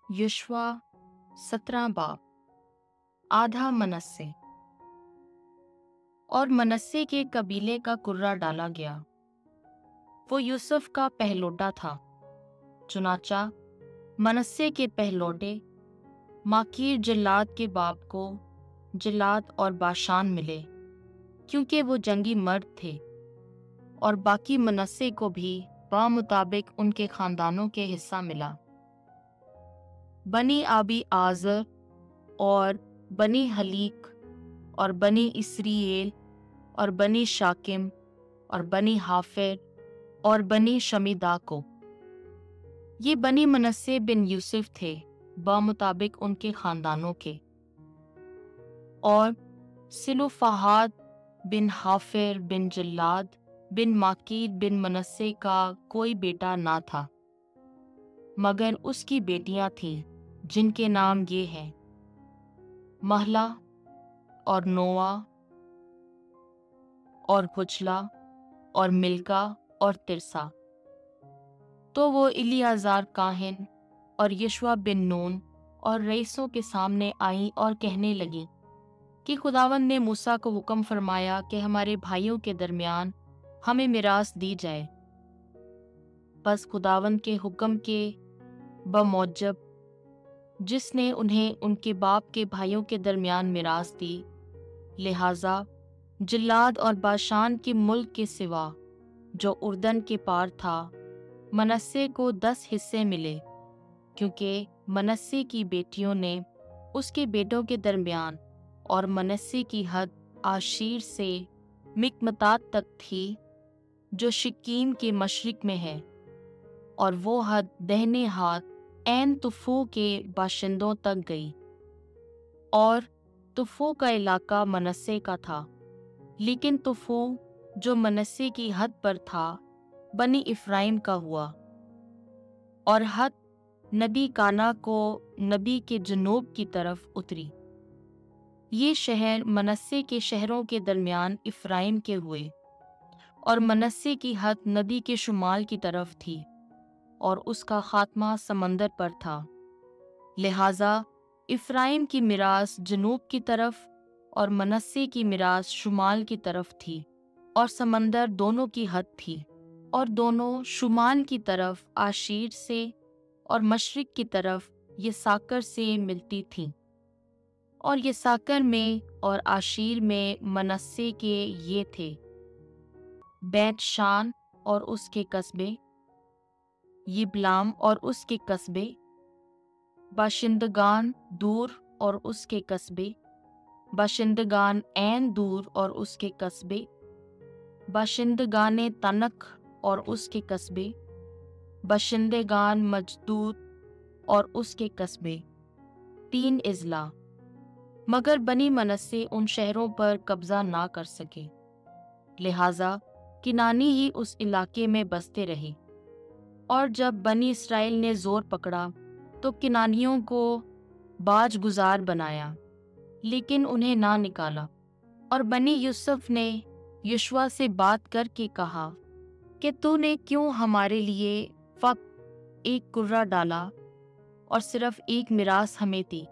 यशवा 17 बाब। आधा मनस्से। और मनस्से के कबीले का कुर्रा डाला गया। वो यूसुफ का पहलौठा था। चुनाचा मनस्से के पहलौठे माकीर जिलाद के बाप को जिलाद और बाशान मिले, क्योंकि वो जंगी मर्द थे। और बाकी मनस्से को भी बामुताबिक उनके खानदानों के हिस्सा मिला। बनी आबी आजर और बनी हलीक और बनी इसरीएल और बनी शाकिम और बनी हाफिर और बनी शमीदा को, ये बनी मनस्से बिन यूसुफ थे बामुताबिक उनके खानदानों के। और सिलुफहाद बिन हाफिर बिन जिलाद बिन माकीर बिन मनस्से का कोई बेटा ना था, मगर उसकी बेटियां थीं, जिनके नाम ये हैं महला और नोआ और हुजला और मिल्का और तिरसा। तो वो इलियाजार काहिन और यशवा बिन नून और रईसों के सामने आई और कहने लगी कि खुदावंद ने मूसा को हुक्म फरमाया कि हमारे भाइयों के दरमियान हमें मिरास दी जाए। बस खुदावंद के हुक्म के बमौजब जिसने उन्हें उनके बाप के भाइयों के दरमियान मिरास दी, लिहाजा जिलाद और बाशान के मुल्क के सिवा जो उर्दन के पार था, मनस्से को 10 हिस्से मिले, क्योंकि मनस्से की बेटियों ने उसके बेटों के दरमियान, और मनस्से की हद आशीर से मिकमतात तक थी जो शिकीम के मशरिक में है, और वो हद दहने हाथ ऐन तुफो के बाशिंदों तक गई। और तुफो का इलाका मनस्से का था, लेकिन तुफो जो मनस्से की हद पर था बनी इफ्राइम का हुआ। और हद नबी काना को नबी के जनूब की तरफ उतरी। ये शहर मनस्से के शहरों के दरमियान इफ्राइम के हुए, और मनस्से की हद नदी के शुमाल की तरफ थी, और उसका खात्मा समंदर पर था। लिहाजा इफ्राइम की मिरास जनूब की तरफ और मनस्से की मिरास शुमाल की तरफ थी, और समंदर दोनों की हद थी। और दोनों शुमाल की तरफ आशीर से और मशरिक की तरफ यसाकर से मिलती थीं। और यसाकर में और आशीर में मनस्से के ये थे बैत शान और उसके कस्बे, यिबलाम और उसके कस्बे, बाशिंदगान दूर और उसके कस्बे, बाशिंदगान ऐन दूर और उसके कस्बे, बाशिंदगान तनक और उसके कस्बे, बाशिंदगान मजदूद और उसके कस्बे, 3 इजला। मगर बनी मनस्से उन शहरों पर कब्जा ना कर सके, लिहाजा किनानी ही उस इलाके में बसते रहे। और जब बनी इसराइल ने जोर पकड़ा तो किनानियों को बाज गुजार बनाया, लेकिन उन्हें ना निकाला। और बनी यूसुफ ने यशवा से बात करके कहा कि तूने क्यों हमारे लिए फक्त एक कुर्रा डाला और सिर्फ एक मिरास हमें दी?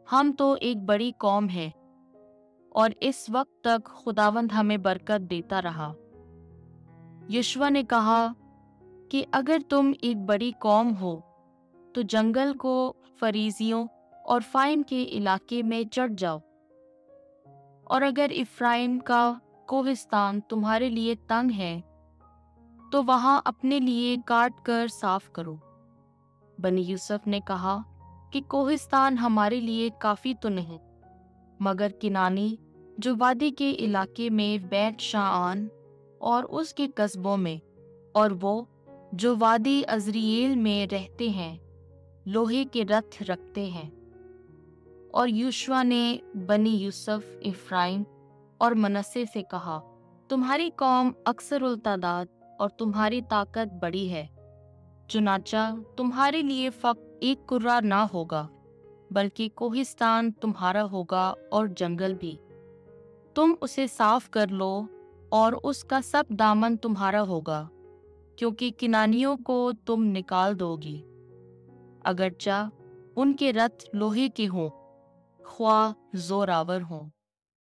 हम तो एक बड़ी कौम है, और इस वक्त तक खुदावंद हमें बरकत देता रहा। यशवा ने कहा कि अगर तुम एक बड़ी कौम हो तो जंगल को फरीजियों और फाइम के इलाके में चढ़ जाओ। और अगर इफ्राइम का कोहिस्तान तुम्हारे लिए तंग है तो वहां अपने लिए काट कर साफ करो। बनी यूसुफ ने कहा कि कोहिस्तान हमारे लिए काफी तो नहीं, मगर किनानी जो वादी के इलाके में बैत शाआन और उसके कस्बों में, और वो जो वादी अजरिएल में रहते हैं, लोहे के रथ रखते हैं। और यूशुआ ने बनी यूसुफ, इफ्राइम और मनस्से से कहा, तुम्हारी कौम अक्सर उल तादाद और तुम्हारी ताकत बड़ी है, चुनाचा तुम्हारे लिए फक्त एक कुर्रा ना होगा, बल्कि कोहिस्तान तुम्हारा होगा और जंगल भी। तुम उसे साफ कर लो और उसका सब दामन तुम्हारा होगा, क्योंकि किनानियों को तुम निकाल दोगी। اگرچہ ان کے رتھ لوہے کے ہوں، خواہ زوراور ہوں۔